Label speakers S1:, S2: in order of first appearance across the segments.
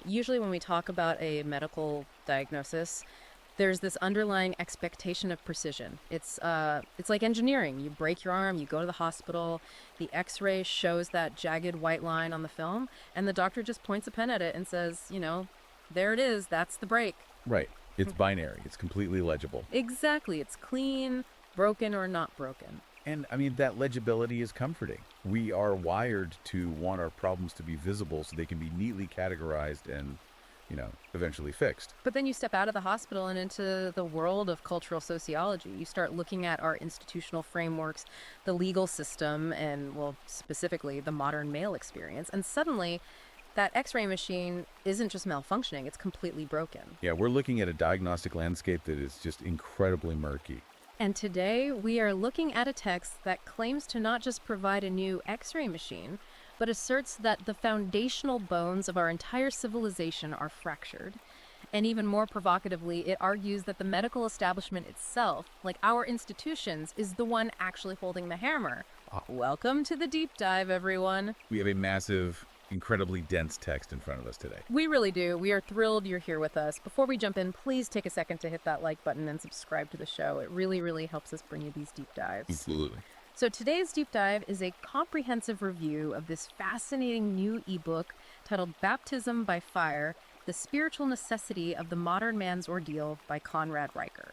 S1: Usually when we talk about a medical diagnosis, there's this underlying expectation of precision. It's like engineering. You break your arm, you go to the hospital, the X-ray shows that jagged white line on the film, and the doctor just points a pen at it and says, there it is, that's the break.
S2: Right. It's binary. It's completely legible.
S1: Exactly. It's clean, broken or not broken.
S2: And I mean, that legibility is comforting. We are wired to want our problems to be visible so they can be neatly categorized and, eventually fixed.
S1: But then you step out of the hospital and into the world of cultural sociology. You start looking at our institutional frameworks, the legal system, and, well, specifically the modern male experience. And suddenly, that X-ray machine isn't just malfunctioning, it's completely broken.
S2: Yeah, we're looking at a diagnostic landscape that is just incredibly murky.
S1: And today, we are looking at a text that claims to not just provide a new X-ray machine, but asserts that the foundational bones of our entire civilization are fractured. And even more provocatively, it argues that the medical establishment itself, like our institutions, is the one actually holding the hammer. Welcome to the deep dive, everyone.
S2: We have a massive, incredibly dense text in front of us today.
S1: We really do. We are thrilled you're here with us. Before we jump in, please take a second to hit that like button and subscribe to the show. It really, really helps us bring you these deep dives.
S2: Absolutely.
S1: So today's deep dive is a comprehensive review of this fascinating new ebook titled Baptism by Fire, The Spiritual Necessity of the Modern Man's Ordeal by Conrad Riker.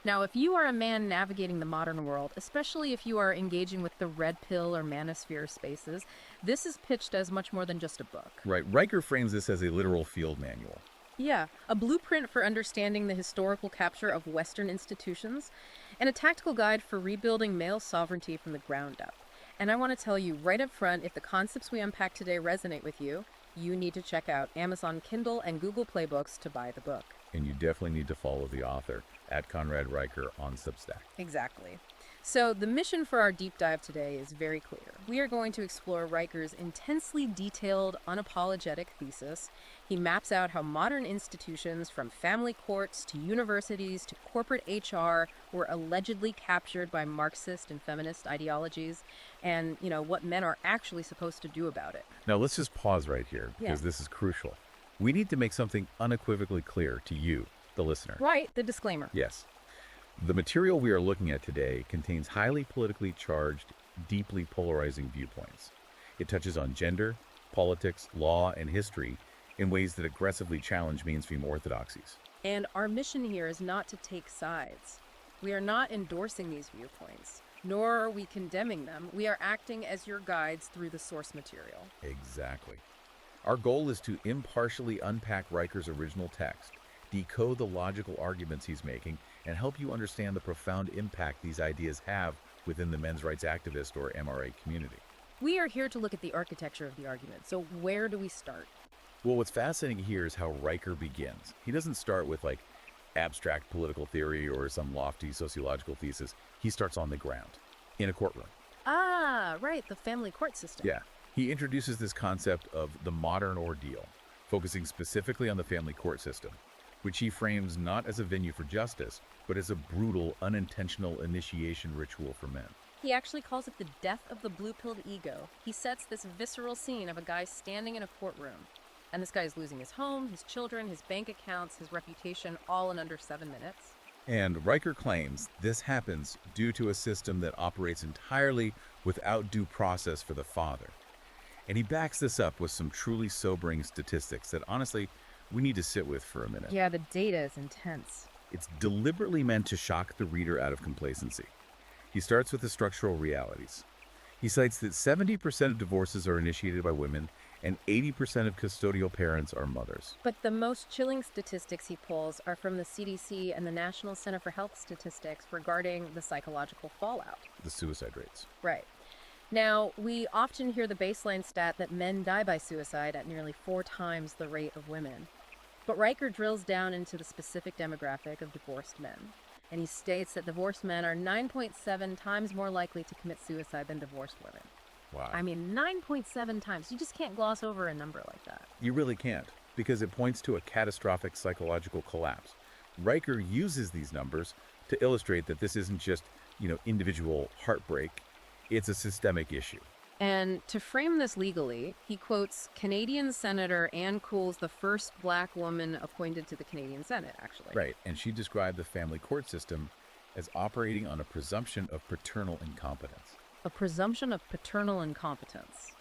S1: Now, if you are a man navigating the modern world, especially if you are engaging with the red pill or manosphere spaces, this is pitched as much more than just a book.
S2: Right. Riker frames this as a literal field manual.
S1: Yeah, a blueprint for understanding the historical capture of Western institutions, and a tactical guide for rebuilding male sovereignty from the ground up. And I want to tell you right up front, if the concepts we unpack today resonate with you, you need to check out Amazon Kindle and Google Play Books to buy the book.
S2: And you definitely need to follow the author, at Conrad Riker on Substack.
S1: Exactly. So the mission for our deep dive today is very clear. We are going to explore Riker's intensely detailed, unapologetic thesis. He maps out how modern institutions, from family courts to universities to corporate HR, were allegedly captured by Marxist and feminist ideologies, and, what men are actually supposed to do about it.
S2: Now, let's just pause right here, because
S1: Yeah.
S2: this is crucial. We need to make something unequivocally clear to you, the listener.
S1: Right, the disclaimer.
S2: Yes. The material we are looking at today contains highly politically charged, deeply polarizing viewpoints. It touches on gender, politics, law, and history in ways that aggressively challenge mainstream orthodoxies.
S1: And our mission here is not to take sides. We are not endorsing these viewpoints, nor are we condemning them. We are acting as your guides through the source material.
S2: Exactly. Our goal is to impartially unpack Riker's original text, decode the logical arguments he's making, and help you understand the profound impact these ideas have within the men's rights activist or MRA community.
S1: We are here to look at the architecture of the argument. So where do we start?
S2: Well, what's fascinating here is how Riker begins. He doesn't start with abstract political theory or some lofty sociological thesis. He starts on the ground, in a courtroom.
S1: Ah, right, the family court system.
S2: Yeah. He introduces this concept of the modern ordeal, focusing specifically on the family court system, which he frames not as a venue for justice, but as a brutal, unintentional initiation ritual for men.
S1: He actually calls it the death of the blue-pilled ego. He sets this visceral scene of a guy standing in a courtroom. And this guy is losing his home, his children, his bank accounts, his reputation, all in under 7 minutes.
S2: And Riker claims this happens due to a system that operates entirely without due process for the father. And he backs this up with some truly sobering statistics that, honestly, we need to sit with for a minute.
S1: Yeah, the data is intense.
S2: It's deliberately meant to shock the reader out of complacency. He starts with the structural realities. He cites that 70% of divorces are initiated by women and 80% of custodial parents are mothers.
S1: But the most chilling statistics he pulls are from the CDC and the National Center for Health Statistics regarding the psychological fallout.
S2: The suicide rates.
S1: Right. Now, we often hear the baseline stat that men die by suicide at nearly 4 times the rate of women. But Riker drills down into the specific demographic of divorced men. And he states that divorced men are 9.7 times more likely to commit suicide than divorced women.
S2: Wow.
S1: I mean, 9.7 times. You just can't gloss over a number like that.
S2: You really can't, because it points to a catastrophic psychological collapse. Riker uses these numbers to illustrate that this isn't just, individual heartbreak. It's a systemic issue.
S1: And to frame this legally, he quotes Canadian Senator Ann Cools, the first black woman appointed to the Canadian Senate, actually.
S2: Right, and she described the family court system as operating on a presumption of paternal incompetence.
S1: A presumption of paternal incompetence.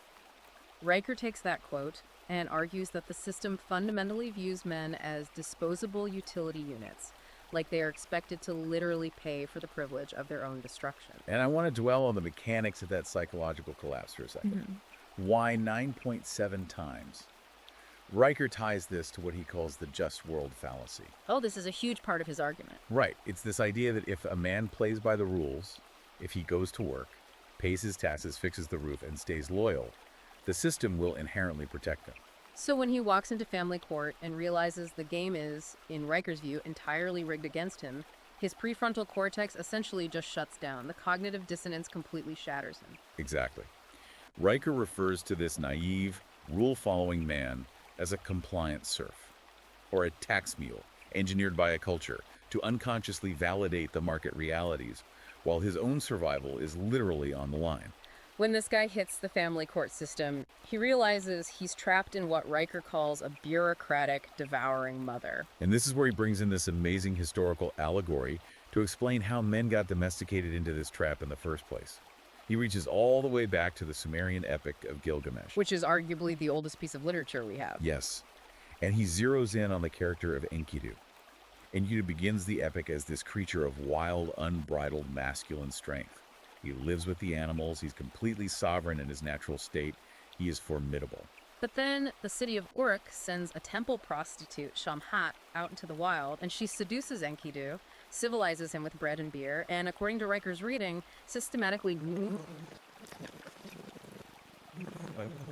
S1: Riker takes that quote and argues that the system fundamentally views men as disposable utility units, like they are expected to literally pay for the privilege of their own destruction.
S2: And I want to dwell on the mechanics of that psychological collapse for a second. Why 9.7 times? Riker ties this to what he calls the just world fallacy.
S1: Oh, this is a huge part of his argument.
S2: Right. It's this idea that if a man plays by the rules, if he goes to work, pays his taxes, fixes the roof, and stays loyal, the system will inherently protect him.
S1: So when he walks into family court and realizes the game is, in Riker's view, entirely rigged against him, his prefrontal cortex essentially just shuts down. The cognitive dissonance completely shatters him.
S2: Exactly. Riker refers to this naive, rule-following man as a compliant serf, or a tax mule engineered by a culture to unconsciously validate the market realities, while his own survival is literally on the line.
S1: When this guy hits the family court system, he realizes he's trapped in what Riker calls a bureaucratic, devouring mother.
S2: And this is where he brings in this amazing historical allegory to explain how men got domesticated into this trap in the first place. He reaches all the way back to the Sumerian epic of Gilgamesh.
S1: Which is arguably the oldest piece of literature we have.
S2: Yes. And he zeroes in on the character of Enkidu. Enkidu begins the epic as this creature of wild, unbridled masculine strength. He lives with the animals. He's completely sovereign in his natural state. He is formidable.
S1: But then the city of Uruk sends a temple prostitute, Shamhat, out into the wild, and she seduces Enkidu, civilizes him with bread and beer, and according to Riker's reading, systematically...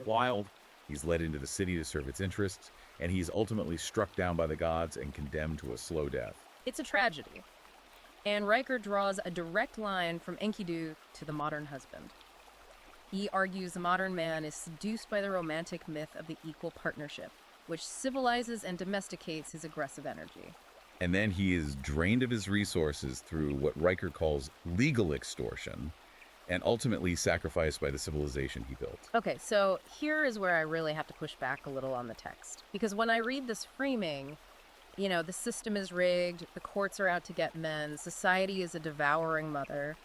S2: Wild. He's led into the city to serve its interests, and he's ultimately struck down by the gods and condemned to a slow death.
S1: It's a tragedy. And Riker draws a direct line from Enkidu to the modern husband. He argues the modern man is seduced by the romantic myth of the equal partnership, which civilizes and domesticates his aggressive energy.
S2: And then he is drained of his resources through what Riker calls legal extortion, and ultimately sacrificed by the civilization he built.
S1: Okay, so here is where I really have to push back a little on the text. Because when I read this framing, you know, the system is rigged, the courts are out to get men, society is a devouring mother.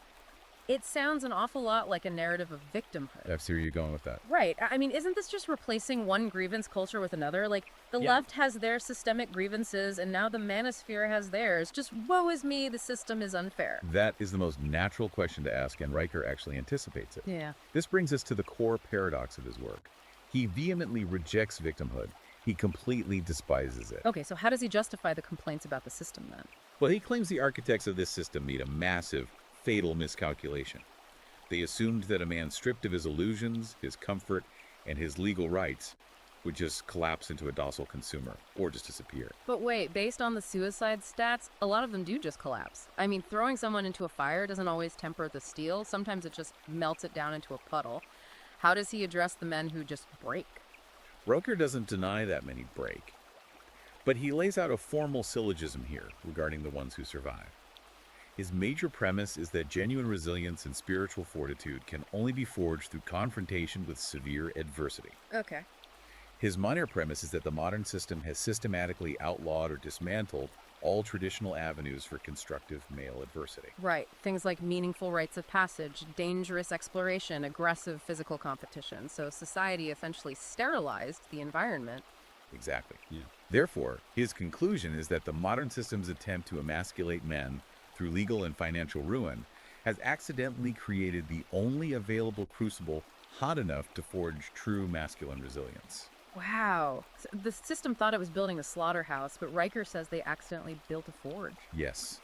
S1: It sounds an awful lot like a narrative of victimhood.
S2: I see where you're going with that.
S1: Right. I mean, isn't this just replacing one grievance culture with another? Like, the left has their systemic grievances, and now the manosphere has theirs. Just woe is me, the system is unfair.
S2: That is the most natural question to ask, and Riker actually anticipates it.
S1: Yeah.
S2: This brings us to the core paradox of his work. He vehemently rejects victimhood. He completely despises it.
S1: Okay, so how does he justify the complaints about the system then?
S2: Well, he claims the architects of this system made a massive, fatal miscalculation. They assumed that a man stripped of his illusions, his comfort, and his legal rights would just collapse into a docile consumer or just disappear.
S1: But wait, based on the suicide stats, a lot of them do just collapse. I mean, throwing someone into a fire doesn't always temper the steel. Sometimes it just melts it down into a puddle. How does he address the men who just break?
S2: Riker doesn't deny that many break, but he lays out a formal syllogism here regarding the ones who survive. His major premise is that genuine resilience and spiritual fortitude can only be forged through confrontation with severe adversity.
S1: Okay.
S2: His minor premise is that the modern system has systematically outlawed or dismantled all traditional avenues for constructive male adversity.
S1: Right. Things like meaningful rites of passage, dangerous exploration, aggressive physical competition. So society essentially sterilized the environment.
S2: Exactly. Yeah. Therefore, his conclusion is that the modern system's attempt to emasculate men through legal and financial ruin has accidentally created the only available crucible hot enough to forge true masculine resilience.
S1: Wow. So the system thought it was building a slaughterhouse, but Riker says they accidentally built a forge.
S2: Yes.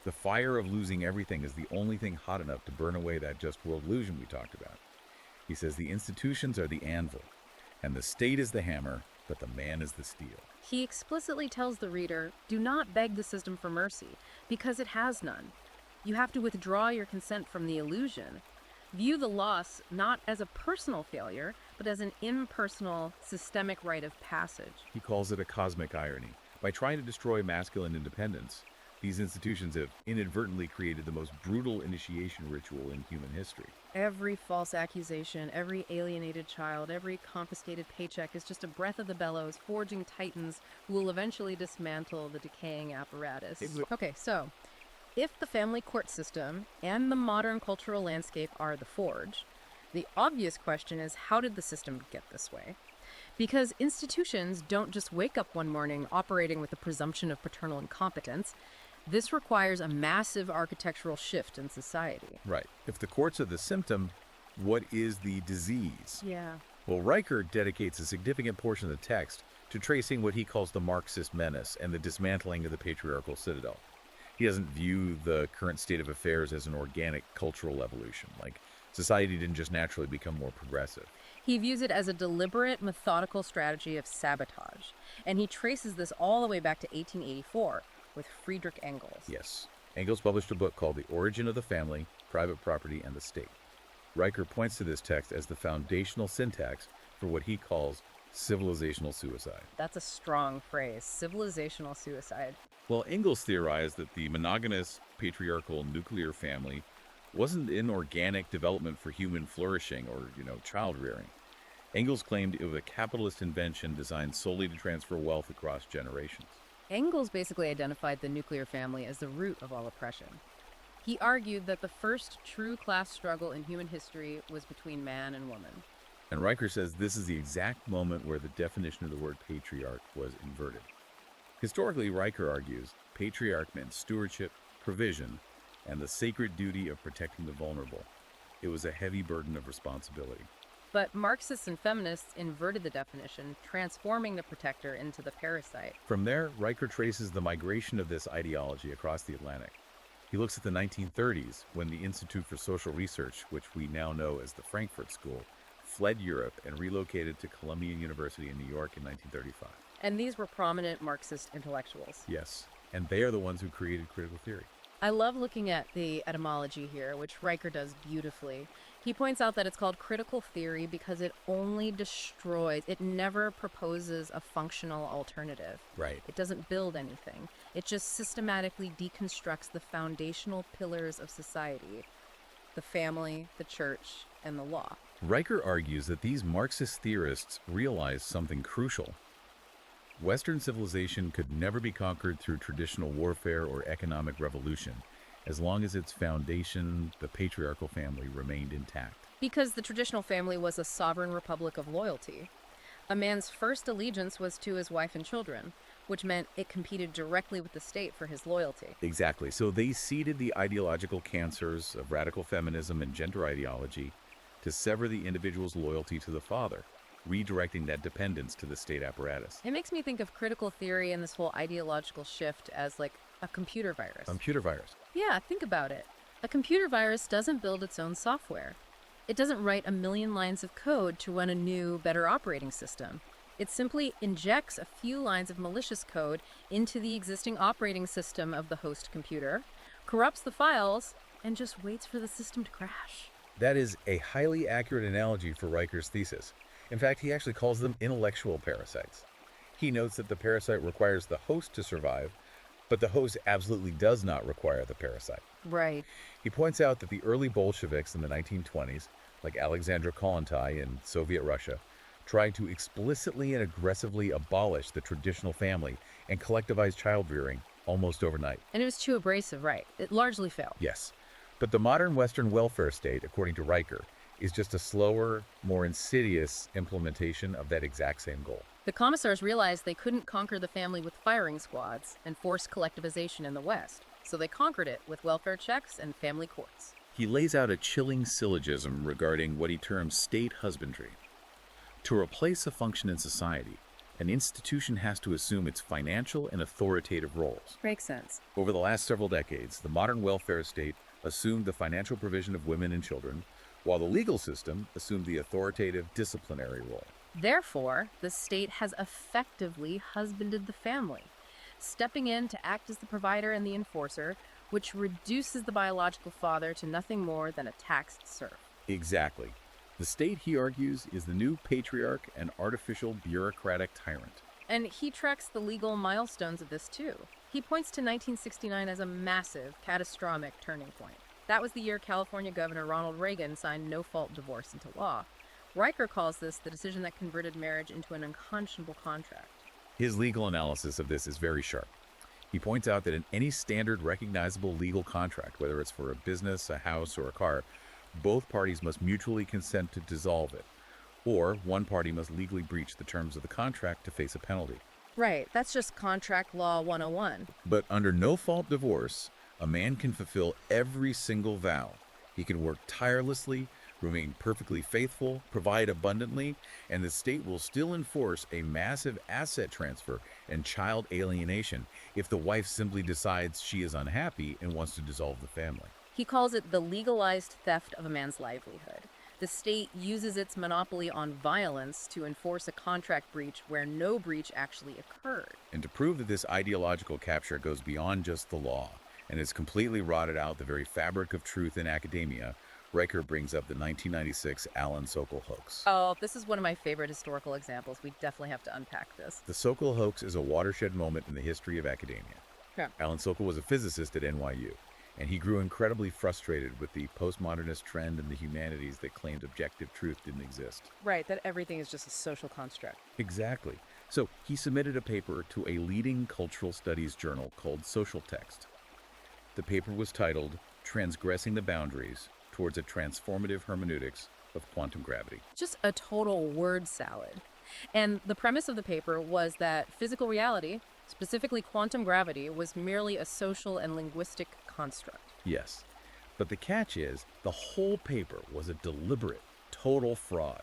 S2: The fire of losing everything is the only thing hot enough to burn away that just world illusion we talked about. He says the institutions are the anvil, and the state is the hammer, but the man is the steel.
S1: He explicitly tells the reader, do not beg the system for mercy, because it has none. You have to withdraw your consent from the illusion. View the loss not as a personal failure, but as an impersonal, systemic rite of passage.
S2: He calls it a cosmic irony. By trying to destroy masculine independence, These institutions have inadvertently created the most brutal initiation ritual in human history.
S1: Every false accusation, every alienated child, every confiscated paycheck is just a breath of the bellows, forging titans who will eventually dismantle the decaying apparatus. Okay, so if the family court system and the modern cultural landscape are the forge, the obvious question is, how did the system get this way? Because institutions don't just wake up one morning operating with the presumption of paternal incompetence. This requires a massive architectural shift in society.
S2: Right. If the courts are the symptom, what is the disease?
S1: Yeah.
S2: Well, Riker dedicates a significant portion of the text to tracing what he calls the Marxist menace and the dismantling of the patriarchal citadel. He doesn't view the current state of affairs as an organic cultural evolution, like society didn't just naturally become more progressive.
S1: He views it as a deliberate, methodical strategy of sabotage. And he traces this all the way back to 1884 with Friedrich Engels.
S2: Yes. Engels published a book called The Origin of the Family, Private Property, and the State. Riker points to this text as the foundational syntax for what he calls civilizational suicide.
S1: That's a strong phrase, civilizational suicide.
S2: Well, Engels theorized that the monogamous, patriarchal, nuclear family wasn't an organic development for human flourishing or, child rearing. Engels claimed it was a capitalist invention designed solely to transfer wealth across generations.
S1: Engels basically identified the nuclear family as the root of all oppression. He argued that the first true class struggle in human history was between man and woman.
S2: And Riker says this is the exact moment where the definition of the word patriarch was inverted. Historically, Riker argues, patriarch meant stewardship, provision, and the sacred duty of protecting the vulnerable. It was a heavy burden of responsibility.
S1: But Marxists and feminists inverted the definition, transforming the protector into the parasite.
S2: From there, Riker traces the migration of this ideology across the Atlantic. He looks at the 1930s, when the Institute for Social Research, which we now know as the Frankfurt School, fled Europe and relocated to Columbia University in New York in 1935.
S1: And these were prominent Marxist intellectuals.
S2: Yes, and they are the ones who created critical theory.
S1: I love looking at the etymology here, which Riker does beautifully. He points out that it's called critical theory because it only destroys, it never proposes a functional alternative.
S2: Right.
S1: It doesn't build anything. It just systematically deconstructs the foundational pillars of society: the family, the church, and the law.
S2: Riker argues that these Marxist theorists realized something crucial. Western civilization could never be conquered through traditional warfare or economic revolution, as long as its foundation, the patriarchal family, remained intact.
S1: Because the traditional family was a sovereign republic of loyalty. A man's first allegiance was to his wife and children, which meant it competed directly with the state for his loyalty.
S2: Exactly. So they seeded the ideological cancers of radical feminism and gender ideology to sever the individual's loyalty to the father, redirecting that dependence to the state apparatus.
S1: It makes me think of critical theory and this whole ideological shift as like a computer virus.
S2: Computer virus.
S1: Yeah, think about it. A computer virus doesn't build its own software. It doesn't write a million lines of code to run a new, better operating system. It simply injects a few lines of malicious code into the existing operating system of the host computer, corrupts the files, and just waits for the system to crash.
S2: That is a highly accurate analogy for Riker's thesis. In fact, he actually calls them intellectual parasites. He notes that the parasite requires the host to survive, but the host absolutely does not require the parasite.
S1: Right.
S2: He points out that the early Bolsheviks in the 1920s, like Alexander Kollontai in Soviet Russia, tried to explicitly and aggressively abolish the traditional family and collectivize child rearing almost overnight.
S1: And it was too abrasive, right? It largely failed.
S2: Yes. But the modern Western welfare state, according to Riker, is just a slower, more insidious implementation of that exact same goal.
S1: The commissars realized they couldn't conquer the family with firing squads and forced collectivization in the West, so they conquered it with welfare checks and family courts.
S2: He lays out a chilling syllogism regarding what he terms state husbandry. To replace a function in society, an institution has to assume its financial and authoritative roles.
S1: Makes sense.
S2: Over the last several decades, the modern welfare state assumed the financial provision of women and children, while the legal system assumed the authoritative disciplinary role.
S1: Therefore, the state has effectively husbanded the family, stepping in to act as the provider and the enforcer, which reduces the biological father to nothing more than a taxed serf.
S2: Exactly. The state, he argues, is the new patriarch and artificial bureaucratic tyrant.
S1: And he tracks the legal milestones of this too. He points to 1969 as a massive, catastrophic turning point. That was the year California Governor Ronald Reagan signed no-fault divorce into law. Riker calls this the decision that converted marriage into an unconscionable contract.
S2: His legal analysis of this is very sharp. He points out that in any standard recognizable legal contract, whether it's for a business, a house, or a car, both parties must mutually consent to dissolve it, or one party must legally breach the terms of the contract to face a penalty.
S1: Right, that's just contract law 101.
S2: But under no-fault divorce, a man can fulfill every single vow. He can work tirelessly, remain perfectly faithful, provide abundantly, and the state will still enforce a massive asset transfer and child alienation if the wife simply decides she is unhappy and wants to dissolve the family.
S1: He calls it the legalized theft of a man's livelihood. The state uses its monopoly on violence to enforce a contract breach where no breach actually occurred.
S2: And to prove that this ideological capture goes beyond just the law and has completely rotted out the very fabric of truth in academia, Riker brings up the 1996 Alan Sokal hoax.
S1: Oh, this is one of my favorite historical examples. We definitely have to unpack this.
S2: The Sokal hoax is a watershed moment in the history of academia.
S1: Yeah.
S2: Alan Sokal was a physicist at NYU, and he grew incredibly frustrated with the postmodernist trend in the humanities that claimed objective truth didn't exist.
S1: Right, that everything is just a social construct.
S2: Exactly. So he submitted a paper to a leading cultural studies journal called Social Text. The paper was titled Transgressing the Boundaries Towards a Transformative Hermeneutics of Quantum Gravity.
S1: Just a total word salad. And the premise of the paper was that physical reality, specifically quantum gravity, was merely a social and linguistic construct.
S2: Yes, but the catch is the whole paper was a deliberate, total fraud.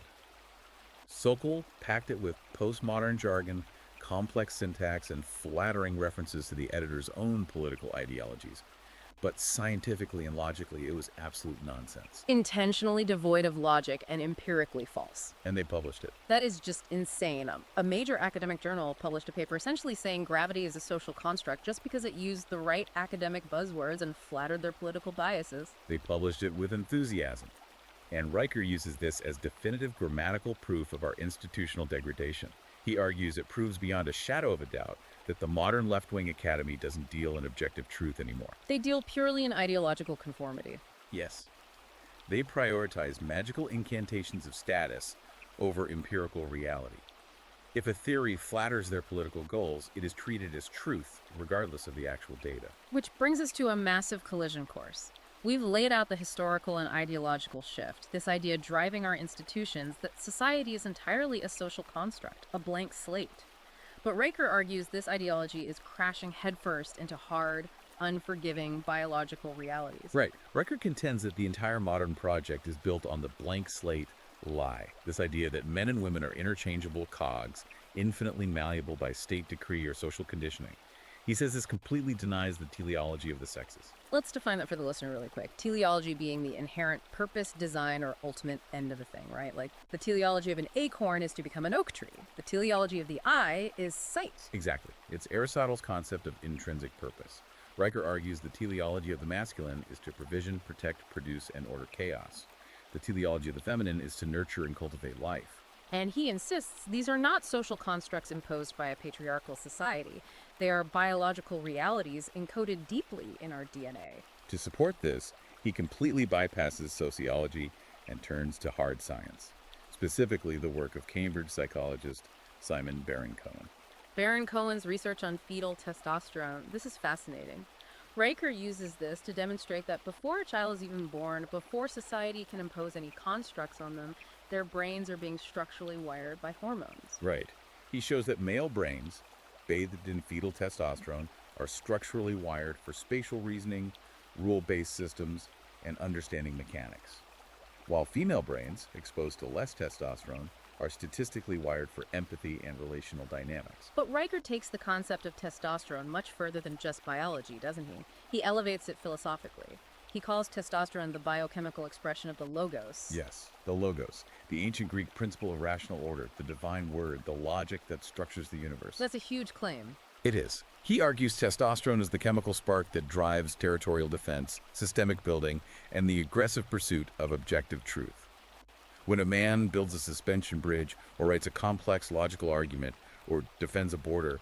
S2: Sokal packed it with postmodern jargon, complex syntax, and flattering references to the editor's own political ideologies. But scientifically and logically, it was absolute nonsense.
S1: Intentionally devoid of logic and empirically false.
S2: And they published it.
S1: That is just insane. A major academic journal published a paper essentially saying gravity is a social construct just because it used the right academic buzzwords and flattered their political biases.
S2: They published it with enthusiasm. And Riker uses this as definitive grammatical proof of our institutional degradation. He argues it proves beyond a shadow of a doubt that the modern left-wing academy doesn't deal in objective truth anymore.
S1: They deal purely in ideological conformity.
S2: Yes. They prioritize magical incantations of status over empirical reality. If a theory flatters their political goals, it is treated as truth, regardless of the actual data.
S1: Which brings us to a massive collision course. We've laid out the historical and ideological shift, this idea driving our institutions that society is entirely a social construct, a blank slate. But Riker argues this ideology is crashing headfirst into hard, unforgiving biological realities.
S2: Right. Riker contends that the entire modern project is built on the blank slate lie. This idea that men and women are interchangeable cogs, infinitely malleable by state decree or social conditioning. He says this completely denies the teleology of the sexes.
S1: Let's define that for the listener really quick. Teleology being the inherent purpose, design, or ultimate end of a thing, right? Like the teleology of an acorn is to become an oak tree. The teleology of the eye is sight.
S2: Exactly. It's Aristotle's concept of intrinsic purpose. Riker argues the teleology of the masculine is to provision, protect, produce, and order chaos. The teleology of the feminine is to nurture and cultivate life.
S1: And he insists these are not social constructs imposed by a patriarchal society. They are biological realities encoded deeply in our DNA.
S2: To support this, he completely bypasses sociology and turns to hard science, specifically the work of Cambridge psychologist Simon Baron-Cohen.
S1: Baron-Cohen's research on fetal testosterone, this is fascinating. Riker uses this to demonstrate that before a child is even born, before society can impose any constructs on them, their brains are being structurally wired by hormones.
S2: Right. He shows that male brains, bathed in fetal testosterone, are structurally wired for spatial reasoning, rule-based systems, and understanding mechanics. While female brains, exposed to less testosterone, are statistically wired for empathy and relational dynamics.
S1: But Riker takes the concept of testosterone much further than just biology, doesn't he? He elevates it philosophically. He calls testosterone the biochemical expression of the logos.
S2: Yes, the logos, the ancient Greek principle of rational order, the divine word, the logic that structures the universe.
S1: That's a huge claim.
S2: It is. He argues testosterone is the chemical spark that drives territorial defense, systemic building, and the aggressive pursuit of objective truth. When a man builds a suspension bridge or writes a complex logical argument or defends a border,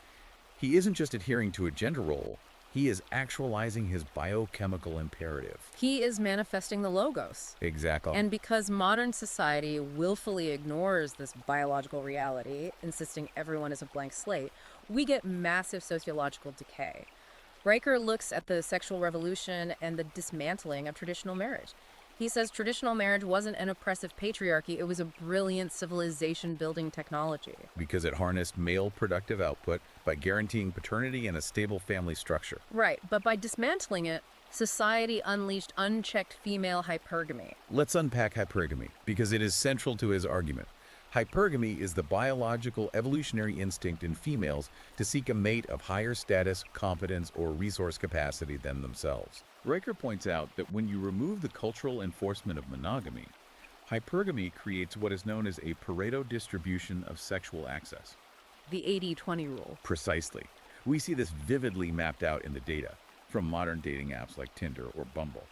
S2: He isn't just adhering to a gender role, he is actualizing his biochemical imperative.
S1: He is manifesting the logos.
S2: Exactly.
S1: And because modern society willfully ignores this biological reality, insisting everyone is a blank slate, we get massive sociological decay. Riker looks at the sexual revolution and the dismantling of traditional marriage. He says traditional marriage wasn't an oppressive patriarchy, it was a brilliant civilization-building technology.
S2: Because it harnessed male productive output by guaranteeing paternity and a stable family structure.
S1: Right, but by dismantling it, society unleashed unchecked female hypergamy.
S2: Let's unpack hypergamy, because it is central to his argument. Hypergamy is the biological evolutionary instinct in females to seek a mate of higher status, competence, or resource capacity than themselves. Riker points out that when you remove the cultural enforcement of monogamy, hypergamy creates what is known as a Pareto distribution of sexual access.
S1: The 80-20 rule.
S2: Precisely. We see this vividly mapped out in the data from modern dating apps like Tinder or Bumble.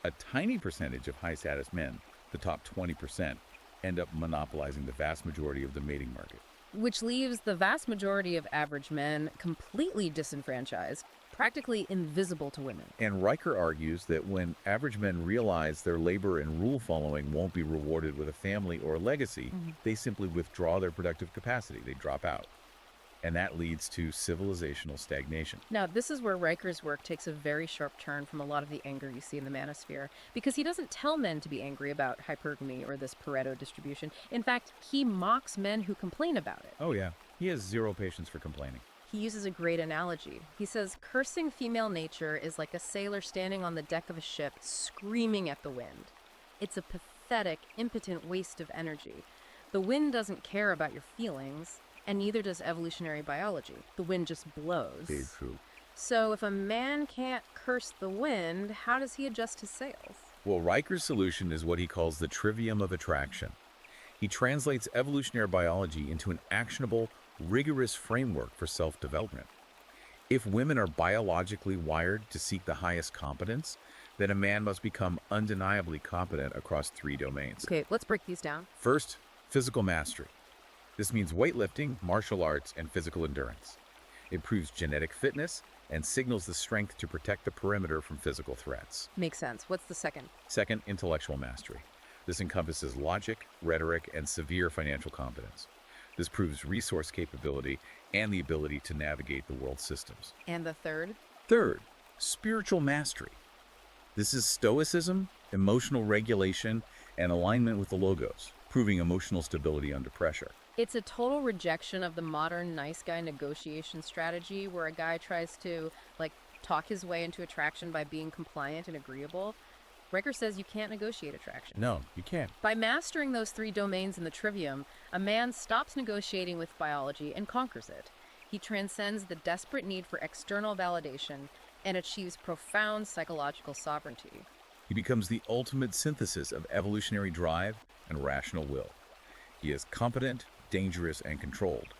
S2: A tiny percentage of high-status men, the top 20%, end up monopolizing the vast majority of the mating market.
S1: Which leaves the vast majority of average men completely disenfranchised, practically invisible to women.
S2: And Riker argues that when average men realize their labor and rule following won't be rewarded with a family or a legacy, they simply withdraw their productive capacity. They drop out. And that leads to civilizational stagnation.
S1: Now, this is where Riker's work takes a very sharp turn from a lot of the anger you see in the manosphere, because he doesn't tell men to be angry about hypergamy or this Pareto distribution. In fact, he mocks men who complain about it.
S2: Oh yeah, he has zero patience for complaining.
S1: He uses a great analogy. He says, cursing female nature is like a sailor standing on the deck of a ship screaming at the wind. It's a pathetic, impotent waste of energy. The wind doesn't care about your feelings, and neither does evolutionary biology. The wind just blows.
S2: Very true.
S1: So if a man can't curse the wind, how does he adjust his sails?
S2: Well, Riker's solution is what he calls the trivium of attraction. He translates evolutionary biology into an actionable, rigorous framework for self-development. If women are biologically wired to seek the highest competence, then a man must become undeniably competent across 3 domains.
S1: Okay, let's break these down.
S2: First, physical mastery. This means weightlifting, martial arts, and physical endurance. It proves genetic fitness and signals the strength to protect the perimeter from physical threats.
S1: Makes sense. What's the second?
S2: Second, intellectual mastery. This encompasses logic, rhetoric, and severe financial competence. This proves resource capability and the ability to navigate the world's systems.
S1: And the third?
S2: Third, spiritual mastery. This is stoicism, emotional regulation, and alignment with the logos, proving emotional stability under pressure.
S1: It's a total rejection of the modern nice guy negotiation strategy where a guy tries to, talk his way into attraction by being compliant and agreeable. Riker says you can't negotiate attraction.
S2: No, you can't.
S1: By mastering those 3 domains in the trivium, a man stops negotiating with biology and conquers it. He transcends the desperate need for external validation and achieves profound psychological sovereignty.
S2: He becomes the ultimate synthesis of evolutionary drive and rational will. He is competent, dangerous, and controlled.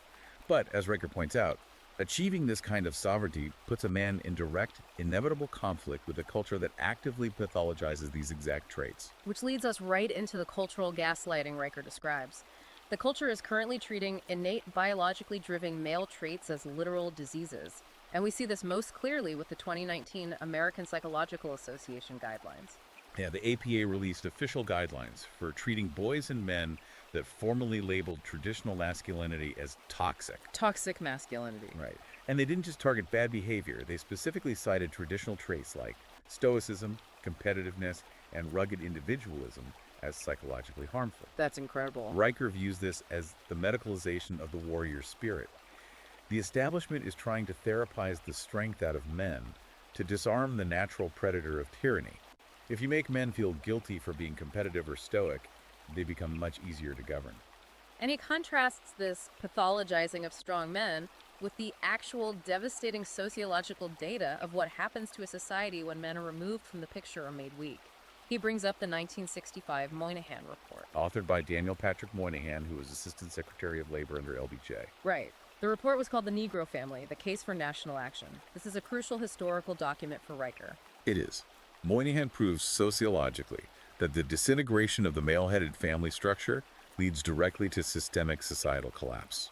S2: But, as Riker points out, achieving this kind of sovereignty puts a man in direct, inevitable conflict with a culture that actively pathologizes these exact traits.
S1: Which leads us right into the cultural gaslighting Riker describes. The culture is currently treating innate biologically driven male traits as literal diseases. And we see this most clearly with the 2019 American Psychological Association guidelines.
S2: Yeah, the APA released official guidelines for treating boys and men that formally labeled traditional masculinity as toxic.
S1: Toxic masculinity.
S2: Right. And they didn't just target bad behavior, they specifically cited traditional traits like stoicism, competitiveness, and rugged individualism as psychologically harmful.
S1: That's incredible.
S2: Riker views this as the medicalization of the warrior spirit. The establishment is trying to therapize the strength out of men to disarm the natural predator of tyranny. If you make men feel guilty for being competitive or stoic, they become much easier to govern.
S1: And he contrasts this pathologizing of strong men with the actual devastating sociological data of what happens to a society when men are removed from the picture or made weak. He brings up the 1965 Moynihan Report.
S2: Authored by Daniel Patrick Moynihan, who was Assistant Secretary of Labor under LBJ.
S1: Right. The report was called The Negro Family, The Case for National Action. This is a crucial historical document for Riker.
S2: It is. Moynihan proves sociologically that the disintegration of the male-headed family structure leads directly to systemic societal collapse.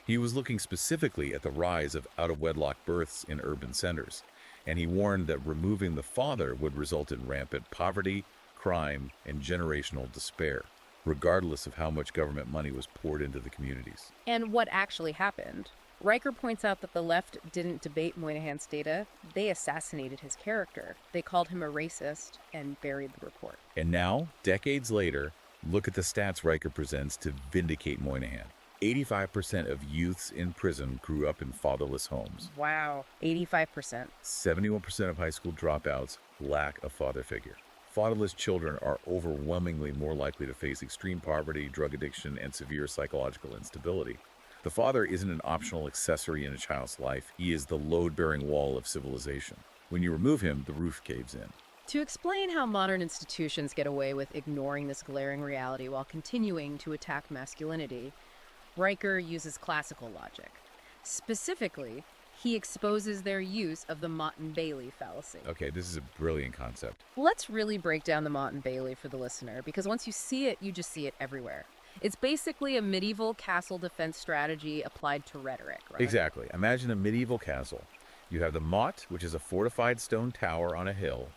S2: He was looking specifically at the rise of out-of-wedlock births in urban centers, and he warned that removing the father would result in rampant poverty, crime, and generational despair, regardless of how much government money was poured into the communities.
S1: And what actually happened? Riker points out that the left didn't debate Moynihan's data, they assassinated his character. They called him a racist and buried the report.
S2: And now, decades later, look at the stats Riker presents to vindicate Moynihan. 85% of youths in prison grew up in fatherless homes.
S1: Wow, 85%.
S2: 71% of high school dropouts lack a father figure. Fatherless children are overwhelmingly more likely to face extreme poverty, drug addiction, and severe psychological instability. The father isn't an optional accessory in a child's life. He is the load-bearing wall of civilization. When you remove him, the roof caves in.
S1: To explain how modern institutions get away with ignoring this glaring reality while continuing to attack masculinity, Riker uses classical logic. Specifically, he exposes their use of the Motte-Bailey fallacy.
S2: Okay, this is a brilliant concept.
S1: Let's really break down the Motte-Bailey for the listener, because once you see it, you just see it everywhere. It's basically a medieval castle defense strategy applied to rhetoric, right?
S2: Exactly. Imagine a medieval castle. You have the motte, which is a fortified stone tower on a hill.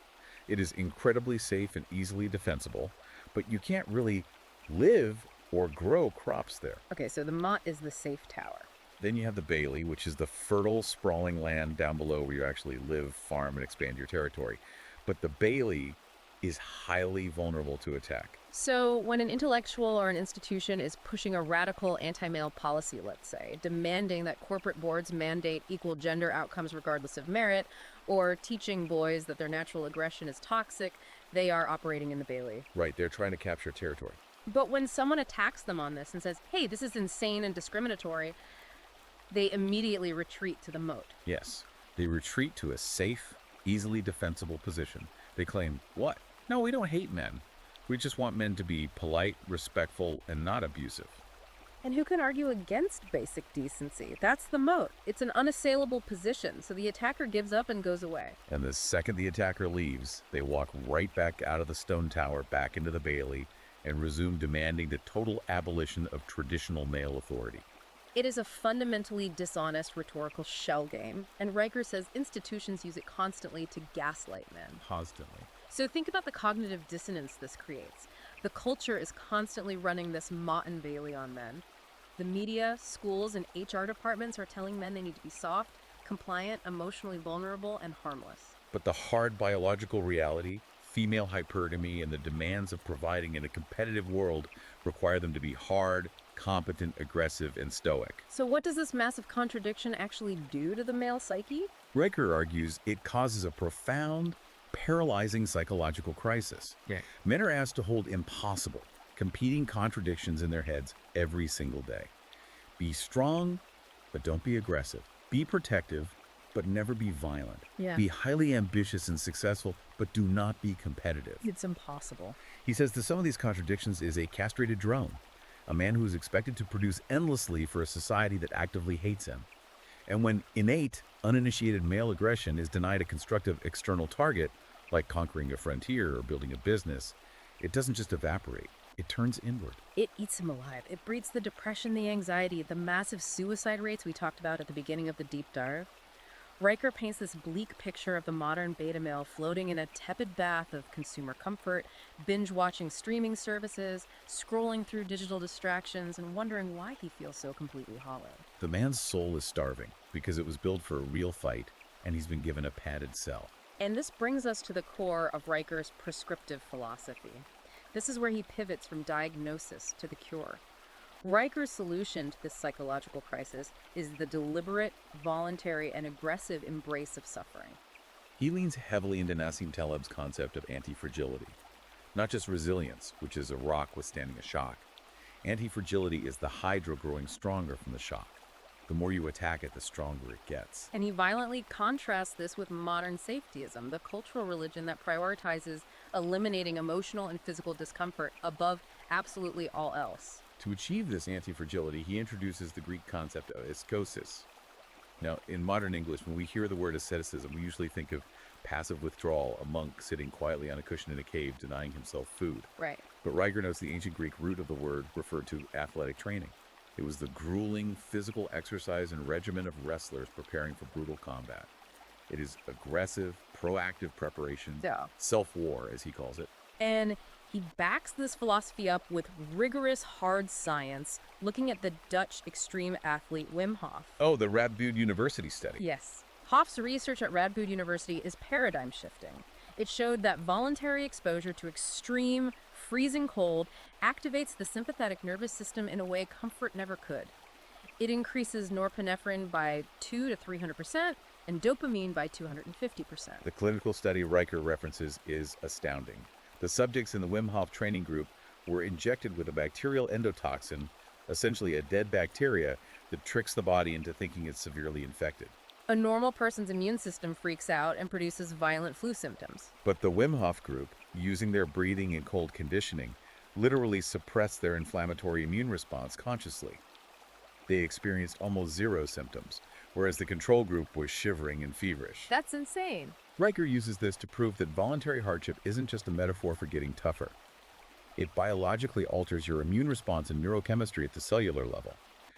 S2: It is incredibly safe and easily defensible, but you can't really live or grow crops there.
S1: Okay, so the motte is the safe tower.
S2: Then you have the bailey, which is the fertile, sprawling land down below where you actually live, farm, and expand your territory. But the bailey is highly vulnerable to attack.
S1: So when an intellectual or an institution is pushing a radical anti-male policy, let's say, demanding that corporate boards mandate equal gender outcomes regardless of merit, or teaching boys that their natural aggression is toxic, they are operating in the bailey.
S2: Right, they're trying to capture territory.
S1: But when someone attacks them on this and says, hey, this is insane and discriminatory, they immediately retreat to the moat.
S2: Yes, they retreat to a safe, easily defensible position. They claim, what? No, we don't hate men. We just want men to be polite, respectful, and not abusive.
S1: And who can argue against basic decency? That's the moat. It's an unassailable position, so the attacker gives up and goes away.
S2: And the second the attacker leaves, they walk right back out of the stone tower, back into the bailey, and resume demanding the total abolition of traditional male authority.
S1: It is a fundamentally dishonest rhetorical shell game, and Riker says institutions use it constantly to gaslight men.
S2: Constantly.
S1: So think about the cognitive dissonance this creates. The culture is constantly running this Motte-Bailey on men. The media, schools, and HR departments are telling men they need to be soft, compliant, emotionally vulnerable, and harmless.
S2: But the hard biological reality, female hypergamy, and the demands of providing in a competitive world require them to be hard, competent, aggressive, and stoic.
S1: So what does this massive contradiction actually do to the male psyche?
S2: Riker argues it causes a profound, paralyzing psychological crisis.
S3: Yeah.
S2: Men are asked to hold impossible, competing contradictions in their heads every single day. Be strong, but don't be aggressive. Be protective, but never be violent.
S1: Yeah.
S2: Be highly ambitious and successful, but do not be competitive.
S1: It's impossible.
S2: He says the sum of these contradictions is a castrated drone, a man who is expected to produce endlessly for a society that actively hates him. And when innate, uninitiated male aggression is denied a constructive external target, like conquering a frontier or building a business, it doesn't just evaporate, it turns inward.
S1: It eats him alive. It breeds the depression, the anxiety, the massive suicide rates we talked about at the beginning of the deep dive. Riker paints this bleak picture of the modern beta male floating in a tepid bath of consumer comfort, binge-watching streaming services, scrolling through digital distractions, and wondering why he feels so completely hollow.
S2: The man's soul is starving because it was built for a real fight, and he's been given a padded cell.
S1: And this brings us to the core of Riker's prescriptive philosophy. This is where he pivots from diagnosis to the cure. Riker's solution to this psychological crisis is the deliberate, voluntary, and aggressive embrace of suffering.
S2: He leans heavily into Nassim Taleb's concept of anti-fragility. Not just resilience, which is a rock withstanding a shock. Anti-fragility is the hydra growing stronger from the shock. The more you attack it, the stronger it gets.
S1: And he violently contrasts this with modern safetyism, the cultural religion that prioritizes eliminating emotional and physical discomfort above absolutely all else.
S2: To achieve this anti-fragility, he introduces the Greek concept of ascesis. Now, in modern English, when we hear the word asceticism, we usually think of passive withdrawal, a monk sitting quietly on a cushion in a cave denying himself food.
S1: Right.
S2: But Riker notes the ancient Greek root of the word referred to athletic training. It was the grueling physical exercise and regimen of wrestlers preparing for brutal combat. It is aggressive, proactive preparation,
S1: Yeah.
S2: self-war, as he calls it.
S1: And he backs this philosophy up with rigorous hard science, looking at the Dutch extreme athlete Wim Hof.
S2: Oh, the Radboud University study.
S1: Yes. Hof's research at Radboud University is paradigm shifting. It showed that voluntary exposure to extreme, freezing cold activates the sympathetic nervous system in a way comfort never could. It increases norepinephrine by 2 to 300% and dopamine by 250%.
S2: The clinical study Riker references is astounding. The subjects in the Wim Hof training group were injected with a bacterial endotoxin, essentially a dead bacteria that tricks the body into thinking it's severely infected.
S1: A normal person's immune system freaks out and produces violent flu symptoms.
S2: But the Wim Hof group, using their breathing and cold conditioning, literally suppressed their inflammatory immune response consciously. They experienced almost zero symptoms, whereas the control group was shivering and feverish.
S1: That's insane.
S2: Riker uses this to prove that voluntary hardship isn't just a metaphor for getting tougher. It biologically alters your immune response and neurochemistry at the cellular level.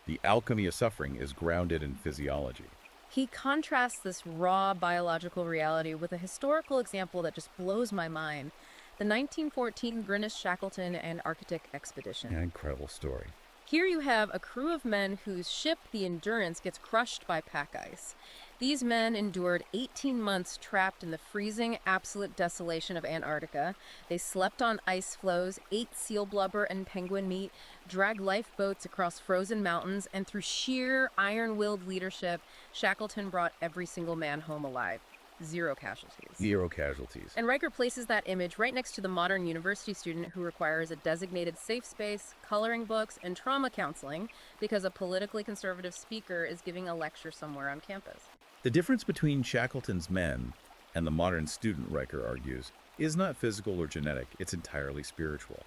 S2: The alchemy of suffering is grounded in physiology.
S1: He contrasts this raw biological reality with a historical example that just blows my mind. The 1914 Greenwich Shackleton and Arctic expedition.
S2: An incredible story.
S1: Here you have a crew of men whose ship, the Endurance, gets crushed by pack ice. These men endured 18 months trapped in the freezing, absolute desolation of Antarctica. They slept on ice floes, ate seal blubber and penguin meat, dragged lifeboats across frozen mountains, and through sheer iron-willed leadership, Shackleton brought every single man home alive. Zero casualties.
S2: Zero casualties.
S1: And Riker places that image right next to the modern university student who requires a designated safe space, coloring books, and trauma counseling because a politically conservative speaker is giving a lecture somewhere on campus.
S2: The difference between Shackleton's men and the modern student, Riker argues, is not physical or genetic, it's entirely spiritual.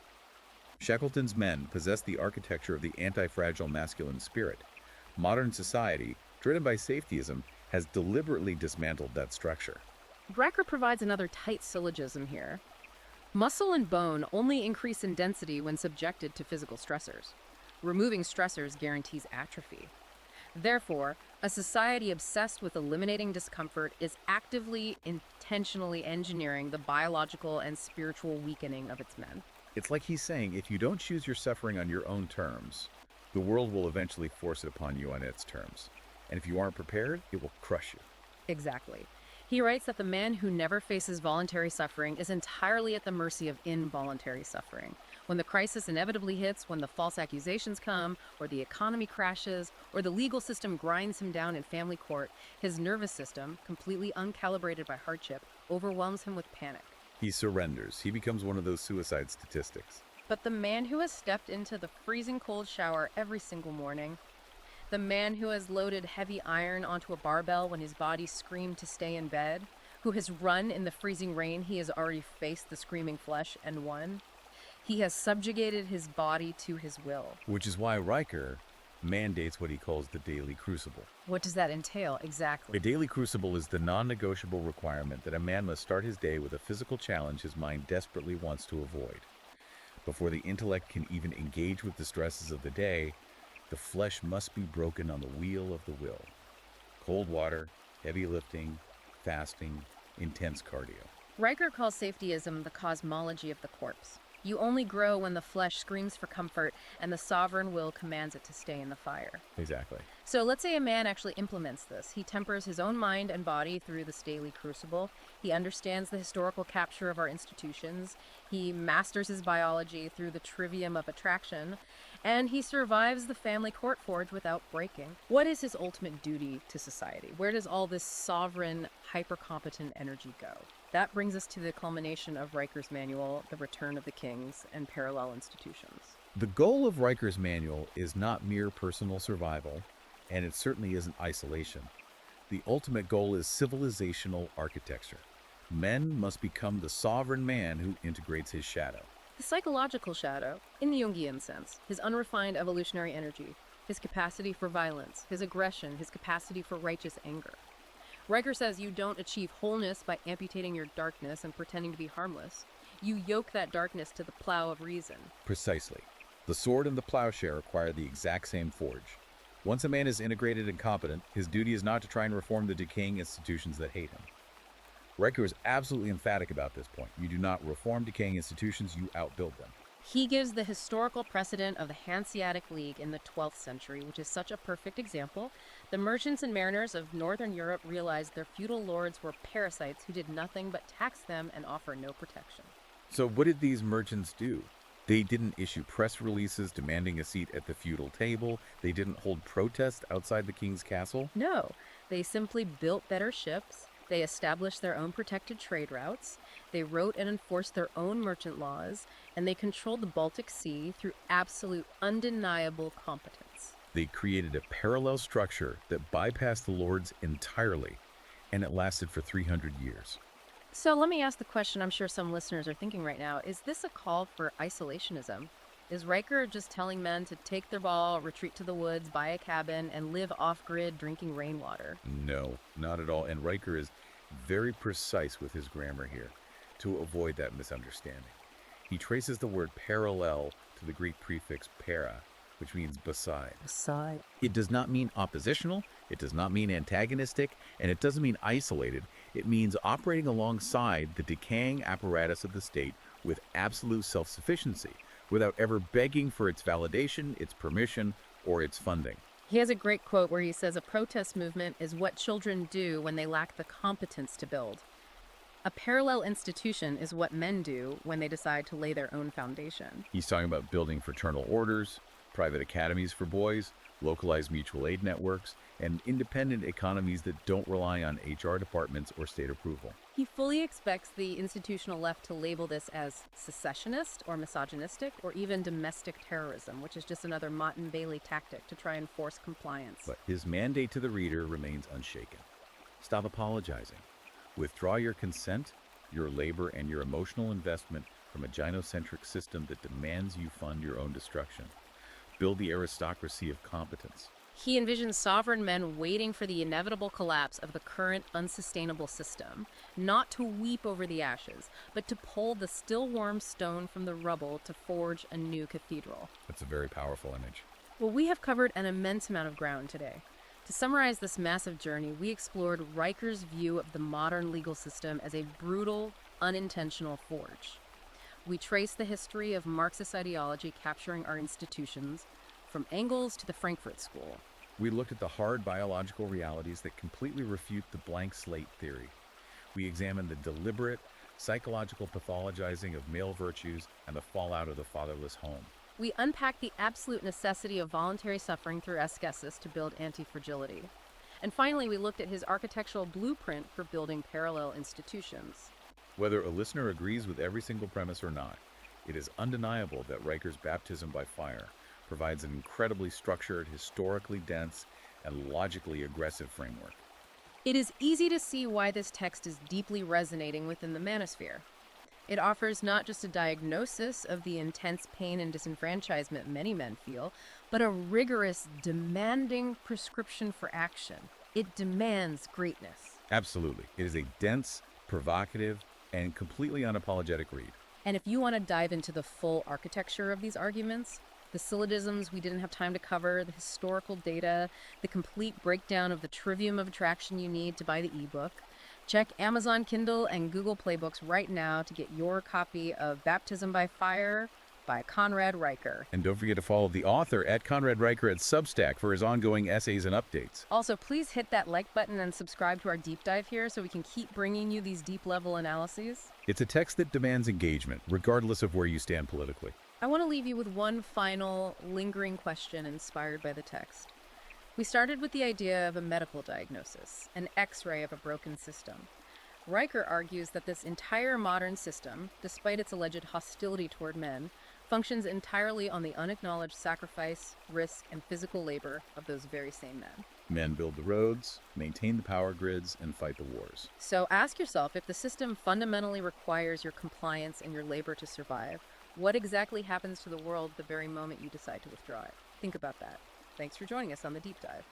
S2: Shackleton's men possess the architecture of the anti-fragile masculine spirit. Modern society, driven by safetyism, has deliberately dismantled that structure.
S1: Riker provides another tight syllogism here. Muscle and bone only increase in density when subjected to physical stressors. Removing stressors guarantees atrophy. Therefore, a society obsessed with eliminating discomfort is actively, intentionally engineering the biological and spiritual weakening of its men.
S2: It's like he's saying, if you don't choose your suffering on your own terms, the world will eventually force it upon you on its terms. And if you aren't prepared, it will crush you.
S1: Exactly. He writes that the man who never faces voluntary suffering is entirely at the mercy of involuntary suffering. When the crisis inevitably hits, when the false accusations come, or the economy crashes, or the legal system grinds him down in family court, his nervous system, completely uncalibrated by hardship, overwhelms him with panic.
S2: He surrenders. He becomes one of those suicide statistics.
S1: But the man who has stepped into the freezing cold shower every single morning, the man who has loaded heavy iron onto a barbell when his body screamed to stay in bed, who has run in the freezing rain he has already faced the screaming flesh and won. He has subjugated his body to his will.
S2: Which is why Riker mandates what he calls the daily crucible.
S1: What does that entail exactly?
S2: A daily crucible is the non-negotiable requirement that a man must start his day with a physical challenge his mind desperately wants to avoid. Before the intellect can even engage with the stresses of the day, the flesh must be broken on the wheel of the will. Cold water, heavy lifting, fasting, intense cardio.
S1: Riker calls safetyism the cosmology of the corpse. You only grow when the flesh screams for comfort and the sovereign will commands it to stay in the fire.
S2: Exactly.
S1: So let's say a man actually implements this. He tempers his own mind and body through this daily crucible. He understands the historical capture of our institutions. He masters his biology through the trivium of attraction. And he survives the family court forge without breaking. What is his ultimate duty to society? Where does all this sovereign, hyper-competent energy go? That brings us to the culmination of Riker's manual, The Return of the Kings, and Parallel Institutions.
S2: The goal of Riker's manual is not mere personal survival, and it certainly isn't isolation. The ultimate goal is civilizational architecture. Men must become the sovereign man who integrates his shadow.
S1: The psychological shadow, in the Jungian sense, his unrefined evolutionary energy, his capacity for violence, his aggression, his capacity for righteous anger. Riker says you don't achieve wholeness by amputating your darkness and pretending to be harmless. You yoke that darkness to the plow of reason.
S2: Precisely. The sword and the plowshare require the exact same forge. Once a man is integrated and competent, his duty is not to try and reform the decaying institutions that hate him. Riker is absolutely emphatic about this point. You do not reform decaying institutions, you outbuild them.
S1: He gives the historical precedent of the Hanseatic League in the 12th century, which is such a perfect example. The merchants and mariners of northern Europe realized their feudal lords were parasites who did nothing but tax them and offer no protection.
S2: So what did these merchants do? They didn't issue press releases demanding a seat at the feudal table. They didn't hold protests outside the king's castle.
S1: No, they simply built better ships. They established their own protected trade routes. They wrote and enforced their own merchant laws, and they controlled the Baltic Sea through absolute, undeniable competence.
S2: They created a parallel structure that bypassed the lords entirely, and it lasted for 300 years.
S1: So let me ask the question I'm sure some listeners are thinking right now. Is this a call for isolationism? Is Riker just telling men to take their ball, retreat to the woods, buy a cabin, and live off-grid drinking rainwater?
S2: No, not at all. And Riker is very precise with his grammar here to avoid that misunderstanding. He traces the word parallel to the Greek prefix para, which means beside.
S1: Beside.
S2: It does not mean oppositional, it does not mean antagonistic, and it doesn't mean isolated. It means operating alongside the decaying apparatus of the state with absolute self-sufficiency, without ever begging for its validation, its permission, or its funding.
S1: He has a great quote where he says, "A protest movement is what children do when they lack the competence to build. A parallel institution is what men do when they decide to lay their own foundation."
S2: He's talking about building fraternal orders, private academies for boys, localized mutual aid networks, and independent economies that don't rely on HR departments or state approval.
S1: He fully expects the institutional left to label this as secessionist or misogynistic or even domestic terrorism, which is just another Mott and Bailey tactic to try and force compliance.
S2: But his mandate to the reader remains unshaken. Stop apologizing. Withdraw your consent, your labor, and your emotional investment from a gynocentric system that demands you fund your own destruction. Build the aristocracy of competence.
S1: He envisions sovereign men waiting for the inevitable collapse of the current unsustainable system, not to weep over the ashes, but to pull the still warm stone from the rubble to forge a new cathedral.
S2: That's a very powerful image.
S1: Well, we have covered an immense amount of ground today. To summarize this massive journey, we explored Riker's view of the modern legal system as a brutal, unintentional forge. We traced the history of Marxist ideology capturing our institutions, from Engels to the Frankfurt School.
S2: We looked at the hard biological realities that completely refute the blank slate theory. We examined the deliberate, psychological pathologizing of male virtues and the fallout of the fatherless home.
S1: We unpacked the absolute necessity of voluntary suffering through ascesis to build anti-fragility. And finally, we looked at his architectural blueprint for building parallel institutions.
S2: Whether a listener agrees with every single premise or not, it is undeniable that Riker's baptism by fire provides an incredibly structured, historically dense, and logically aggressive framework.
S1: It is easy to see why this text is deeply resonating within the manosphere. It offers not just a diagnosis of the intense pain and disenfranchisement many men feel, but a rigorous, demanding prescription for action. It demands greatness.
S2: Absolutely. It is a dense, provocative, and completely unapologetic read.
S1: And if you want to dive into the full architecture of these arguments, the syllogisms we didn't have time to cover, the historical data, the complete breakdown of the trivium of attraction you need to buy the ebook, check Amazon Kindle and Google Playbooks right now to get your copy of Baptism by Fire by Conrad Riker.
S2: And don't forget to follow the author at Conrad Riker at Substack for his ongoing essays and updates.
S1: Also, please hit that like button and subscribe to our deep dive here so we can keep bringing you these deep level analyses.
S2: It's a text that demands engagement, regardless of where you stand politically.
S1: I want to leave you with one final, lingering question inspired by the text. We started with the idea of a medical diagnosis, an X-ray of a broken system. Riker argues that this entire modern system, despite its alleged hostility toward men, functions entirely on the unacknowledged sacrifice, risk, and physical labor of those very same men.
S2: Men build the roads, maintain the power grids, and fight the wars.
S1: So ask yourself, if the system fundamentally requires your compliance and your labor to survive, what exactly happens to the world the very moment you decide to withdraw it? Think about that. Thanks for joining us on the Deep Dive.